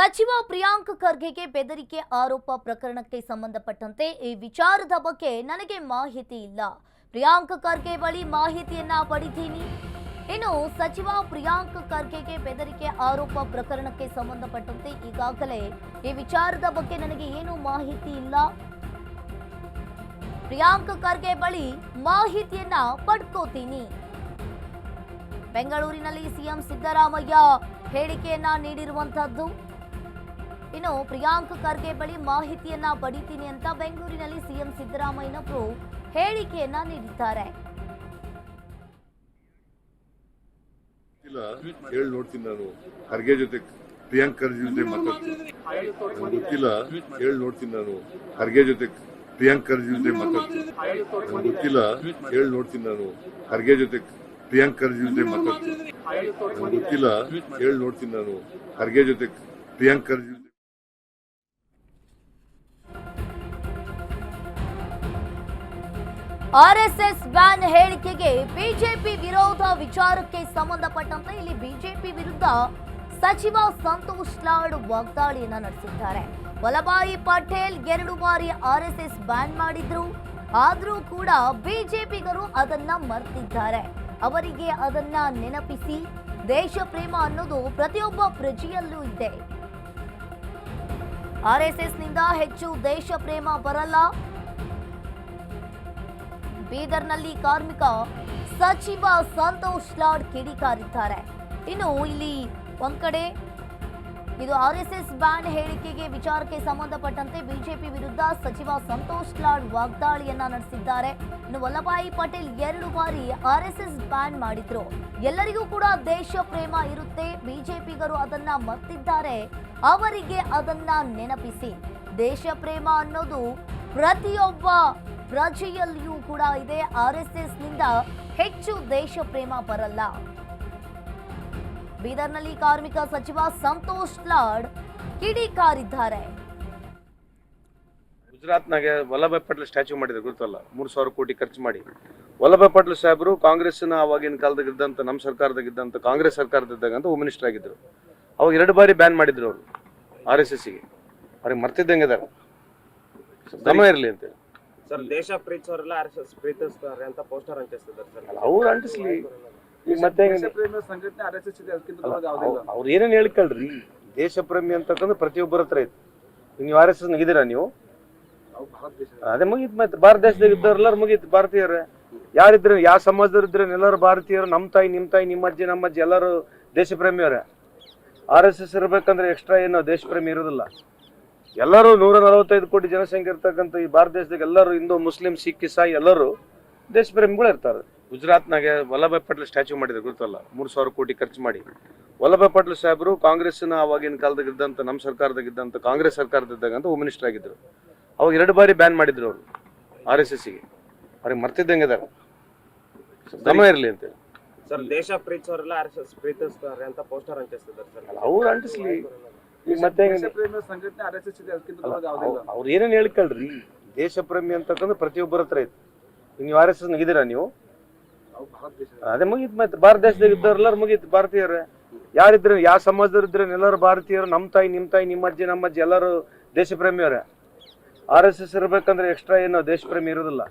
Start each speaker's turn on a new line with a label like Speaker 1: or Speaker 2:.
Speaker 1: ಸಚಿವ ಪ್ರಿಯಾಂಕ್ ಖರ್ಗೆಗೆ ಬೆದರಿಕೆ ಆರೋಪ ಪ್ರಕರಣಕ್ಕೆ ಸಂಬಂಧಪಟ್ಟಂತೆ ಈ ವಿಚಾರದ ಬಗ್ಗೆ ನನಗೆ ಮಾಹಿತಿ ಇಲ್ಲ. ಪ್ರಿಯಾಂಕ್ ಖರ್ಗೆ ಬಳಿ ಮಾಹಿತಿಯನ್ನ ಪಡೆದಿದ್ದೀನಿ. ಇನ್ನು ಸಚಿವ ಪ್ರಿಯಾಂಕ್ ಖರ್ಗೆಗೆ ಬೆದರಿಕೆ ಆರೋಪ ಪ್ರಕರಣಕ್ಕೆ ಸಂಬಂಧಪಟ್ಟಂತೆ ಈಗಾಗಲೇ ಈ ವಿಚಾರದ ಬಗ್ಗೆ ನನಗೆ ಏನು ಮಾಹಿತಿ ಇಲ್ಲ. ಪ್ರಿಯಾಂಕ್ ಖರ್ಗೆ ಬಳಿ ಮಾಹಿತಿಯನ್ನ ಪಡ್ಕೋತೀನಿ. ಬೆಂಗಳೂರಿನಲ್ಲಿ ಸಿಎಂ ಸಿದ್ದರಾಮಯ್ಯ ಹೇಳಿಕೆಯನ್ನ ನೀಡಿರುವಂತದ್ದು. ಇನ್ನು ಪ್ರಿಯಾಂಕ್ ಖರ್ಗೆ ಬಳಿ ಮಾಹಿತಿಯನ್ನ ಪಡಿತೀನಿ ಅಂತ ಬೆಂಗಳೂರಿನಲ್ಲಿ ಸಿಎಂ ಸಿದ್ದರಾಮಯ್ಯನವರು ಹೇಳಿಕೆಯನ್ನ ನೀಡಿದ್ದಾರೆ.
Speaker 2: ಹೇಳಿ ನೋಡ್ತೀನಿ ನಾನು ಖರ್ಗೆ ಜೊತೆ ಪ್ರಿಯಾಂಕ್ ಖರ್ಗೆ ಜೊತೆ ಮಾತಾಡ್ತೀನಿ. ಗೊತ್ತಿಲ್ಲ, ಹೇಳಿ ನೋಡ್ತೀನಿ ನಾನು ಖರ್ಗೆ ಜೊತೆ ಪ್ರಿಯಾಂಕ್ ಖರ್ಗೆ ಜೊತೆ ಮಾತಾಡ್ತೀನಿ. ಗೊತ್ತಿಲ್ಲ, ಹೇಳಿ ನೋಡ್ತೀನಿ ನಾನು ಖರ್ಗೆ ಜೊತೆ ಪ್ರಿಯಾಂಕ್ ಖರ್ಗೆ ಜೊತೆ ಮಾತಾಡ್ತೀನಿ. ಗೊತ್ತಿಲ್ಲ, ಹೇಳಿ ನೋಡ್ತೀನಿ ನಾನು ಖರ್ಗೆ ಜೊತೆ ಪ್ರಿಯಾಂಕ್ ಖರ್ಗೆ ಜೊತೆ.
Speaker 1: ಆರ್ಎಸ್ಎಸ್ ಬ್ಯಾನ್ ಹೇಳಿಕೆಗೆ ಬಿಜೆಪಿ ವಿರೋಧ ವಿಚಾರಕ್ಕೆ ಸಂಬಂಧಪಟ್ಟಂತೆ ಇಲ್ಲಿ ಬಿಜೆಪಿ ವಿರುದ್ಧ ಸಚಿವ ಸಂತೋಷ್ ಲಾಡ್ ವಾಗ್ದಾಳಿಯನ್ನ ನಡೆಸಿದ್ದಾರೆ. ವಲ್ಲಭಾಯಿ ಪಟೇಲ್ 2 ಬಾರಿ ಆರ್ಎಸ್ಎಸ್ ಬ್ಯಾನ್ ಮಾಡಿದ್ರು, ಆದ್ರೂ ಕೂಡ ಬಿಜೆಪಿಗರು ಅದನ್ನ ಮರ್ತಿದ್ದಾರೆ. ಅವರಿಗೆ ಅದನ್ನ ನೆನಪಿಸಿ ದೇಶ ಪ್ರೇಮ ಅನ್ನೋದು ಪ್ರತಿಯೊಬ್ಬ ಪ್ರಜೆಯಲ್ಲೂ ಇದೆ. ಆರ್ಎಸ್ಎಸ್ ನಿಂದ ಹೆಚ್ಚು ದೇಶ ಪ್ರೇಮ ಬರಲ್ಲ. ಬೀದರ್ನಲ್ಲಿ ಕಾರ್ಮಿಕ ಸಚಿವ ಸಂತೋಷ್ ಲಾಡ್ ಕಿಡಿಕಾರಿದ್ದಾರೆ. ಇನ್ನು ಇಲ್ಲಿ ಒಂದ್ ಕಡೆ ಇದು ಆರ್ಎಸ್ಎಸ್ ಬ್ಯಾನ್ ಹೇಳಿಕೆಗೆ ವಿಚಾರಕ್ಕೆ ಸಂಬಂಧಪಟ್ಟಂತೆ ಬಿಜೆಪಿ ವಿರುದ್ಧ ಸಚಿವ ಸಂತೋಷ್ ಲಾಡ್ ವಾಗ್ದಾಳಿಯನ್ನ ನಡೆಸಿದ್ದಾರೆ. ಇನ್ನು ವಲ್ಲಭಾಯಿ ಪಟೇಲ್ 2 ಬಾರಿ ಆರ್ಎಸ್ಎಸ್ ಬ್ಯಾನ್ ಮಾಡಿದ್ರು. ಎಲ್ಲರಿಗೂ ಕೂಡ ದೇಶ ಪ್ರೇಮ ಇರುತ್ತೆ, ಬಿಜೆಪಿಗರು ಅದನ್ನ ಮರ್ತಿದ್ದಾರೆ. ಅವರಿಗೆ ಅದನ್ನ ನೆನಪಿಸಿ ದೇಶ ಪ್ರೇಮ ಅನ್ನೋದು ಪ್ರತಿಯೊಬ್ಬ ಪ್ರಜೆಯಲ್ಲಿಯೂ ಕೂಡ ಇದೆ. ಆರ್ಎಸ್ಎಸ್ ನಿಂದ ಹೆಚ್ಚು ದೇಶ ಪ್ರೇಮ ಬರಲ್ಲ. ಬೀದರ್ನಲ್ಲಿ ಕಾರ್ಮಿಕ ಸಚಿವ ಸಂತೋಷ್ ಲಾಡ್ ಕಿಡಿಕಾರಿದ್ದಾರೆ.
Speaker 3: ಗುಜರಾತ್ನಾಗೆ ವಲ್ಲಭಾಯ್ ಪಟೇಲ್ ಸ್ಟ್ಯಾಚ್ಯೂ ಮಾಡಿದ್ರು, ಗೊತ್ತಲ್ಲ, 3,000 ಕೋಟಿ ಖರ್ಚು ಮಾಡಿ. ವಲ್ಲಭಾಯ್ ಪಟೇಲ್ ಸಾಹೇಬರು ಕಾಂಗ್ರೆಸ್ನ ಅವಾಗಿನ ಕಾಲದಾಗ ಇದ್ದಂತ, ನಮ್ಮ ಸರ್ಕಾರದಾಗಿದ್ದಂತ, ಕಾಂಗ್ರೆಸ್ ಸರ್ಕಾರದಿದ್ದಾಗ ಹೋಮ್ ಮಿನಿಸ್ಟರ್ ಆಗಿದ್ರು. ಅವಾಗ 2 ಬಾರಿ ಬ್ಯಾನ್ ಮಾಡಿದ್ರು ಅವರು ಆರ್ಎಸ್ಎಸ್ಗೆ. ಅವ್ರಿಗೆ ಮರ್ತಿದ್ದಂಗೆ ಇದಾರೆ, ಗಮನ ಇರಲಿ ಅಂತ.
Speaker 4: ಸರ್, ದೇಶ ಪ್ರೀತಿಸೋರೆಲ್ಲ ಆರ್ಎಸ್ಎಸ್ ಪ್ರೀತಿಸ್ತಾರೆ ಅಂತ ಪೋಸ್ಟರ್ ಅಂಟಿಸ್ತಿದ್ದಾರೆ ಸರ್.
Speaker 3: ಅವ್ರು ಅಂಟಿಸ್ಲಿ. ಈಗ ಮತ್ತೆ ಅವ್ರು ಏನೇನು ಹೇಳ್ಕೊಳ್ರಿ, ದೇಶ ಪ್ರೇಮಿ ಅಂತಕ್ಕಂದ್ರೆ ಪ್ರತಿಯೊಬ್ಬರ ಹತ್ರ ಐತಿ. ನೀವು ಆರ್ಎಸ್ಎಸ್ ನಗಿದ್ದೀರಾ ನೀವು? ಅದೇ ಮುಗೀತು. ಮತ್ತೆ ಭಾರತ ದೇಶದಾಗ ಇದ್ದವ್ರೆಲ್ಲರೂ ಮುಗೀತು. ಭಾರತೀಯರೇ ಯಾರಿದ್ರೆ, ಯಾವ ಸಮಾಜದವ್ರು ಇದ್ರೆ ಎಲ್ಲರೂ ಭಾರತೀಯರು. ನಮ್ಮ ತಾಯಿ, ನಿಮ್ಮ ಅಜ್ಜಿ, ನಮ್ಮ ಅಜ್ಜಿ ಎಲ್ಲರೂ ದೇಶ ಪ್ರೇಮಿಯವರೇ. ಆರ್ಎಸ್ಎಸ್ ಇರ್ಬೇಕಂದ್ರೆ ಎಕ್ಸ್ಟ್ರಾ ಏನೋ ದೇಶ ಪ್ರೇಮಿ ಇರೋದಿಲ್ಲ. ಎಲ್ಲರೂ 145 ಕೋಟಿ ಜನಸಂಖ್ಯೆ ಇರ್ತಕ್ಕಂಥ ಈ ಭಾರತ ದೇಶದಾಗ ಎಲ್ಲರೂ ಹಿಂದೂ, ಮುಸ್ಲಿಂ, ಸಿಖ್, ಇಸಾಯಿ ಎಲ್ಲರೂ ದೇಶ ಪ್ರೇಮಿಗಳು ಇರ್ತಾರೆ. ಗುಜರಾತ್ನಾಗೆ ವಲ್ಲಭಾಯ್ ಪಟೇಲ್ ಸ್ಟ್ಯಾಚ್ಯೂ ಮಾಡಿದ್ರು, ಗೊತ್ತಲ್ಲ, 3,000 ಕೋಟಿ ಖರ್ಚು ಮಾಡಿ. ವಲ್ಲಭಾಯ್ ಪಟೇಲ್ ಸಾಹೇಬರು ಕಾಂಗ್ರೆಸ್ನ ಅವಾಗಿನ ಕಾಲದಾಗ ಇದ್ದಂತ, ನಮ್ಮ ಸರ್ಕಾರದಾಗಿದ್ದಂತ, ಕಾಂಗ್ರೆಸ್ ಸರ್ಕಾರದಿದ್ದಾಗ ಹೋಮ್ ಮಿನಿಸ್ಟರ್ ಆಗಿದ್ರು. ಅವಾಗ 2 ಬಾರಿ ಬ್ಯಾನ್ ಮಾಡಿದ್ರು ಅವರು ಆರ್ಎಸ್ಎಸ್ಗೆ. ಅವ್ರಿಗೆ ಮರ್ತಿದ್ದಂಗೆ ಇದಾರೆ, ಗಮನ ಇರಲಿ ಅಂತ.
Speaker 4: ಸರ್, ದೇಶ ಪ್ರೀತಿಸೋರೆಲ್ಲ ಆರ್ಎಸ್ಎಸ್ ಪ್ರೀತಿಸ್ತಾರೆ ಅಂತ ಪೋಸ್ಟರ್ ಅಂಟಿಸ್ತಿದ್ದಾರೆ ಸರ್.
Speaker 3: ಅವ್ರು ಅಂಟಿಸ್ಲಿ. ಈಗ ಮತ್ತೆ ಅವ್ರು ಏನೇನು ಹೇಳ್ಕೊಳ್ರಿ, ದೇಶ ಪ್ರೇಮಿ ಅಂತಕ್ಕಂದ್ರೆ ಪ್ರತಿಯೊಬ್ಬರ ಹತ್ರ ಐತಿ. ನೀವು ಆರ್ಎಸ್ಎಸ್ ನಗಿದ್ದೀರಾ ನೀವು? ಅದೇ ಮುಗೀತು. ಮತ್ತೆ ಭಾರತ ದೇಶದಾಗ ಇದ್ದವ್ರೆಲ್ಲರೂ ಮುಗೀತು. ಭಾರತೀಯರೇ ಯಾರಿದ್ರೆ, ಯಾವ ಸಮಾಜದವ್ರು ಇದ್ರೆ ಎಲ್ಲರೂ ಭಾರತೀಯರು. ನಮ್ಮ ತಾಯಿ, ನಿಮ್ಮ ಅಜ್ಜಿ, ನಮ್ಮ ಅಜ್ಜಿ ಎಲ್ಲರೂ ದೇಶ ಪ್ರೇಮಿಯವರೇ. ಆರ್ಎಸ್ಎಸ್ ಇರ್ಬೇಕಂದ್ರೆ ಎಕ್ಸ್ಟ್ರಾ ಏನೋ ದೇಶ ಪ್ರೇಮಿ ಇರೋದಿಲ್ಲ.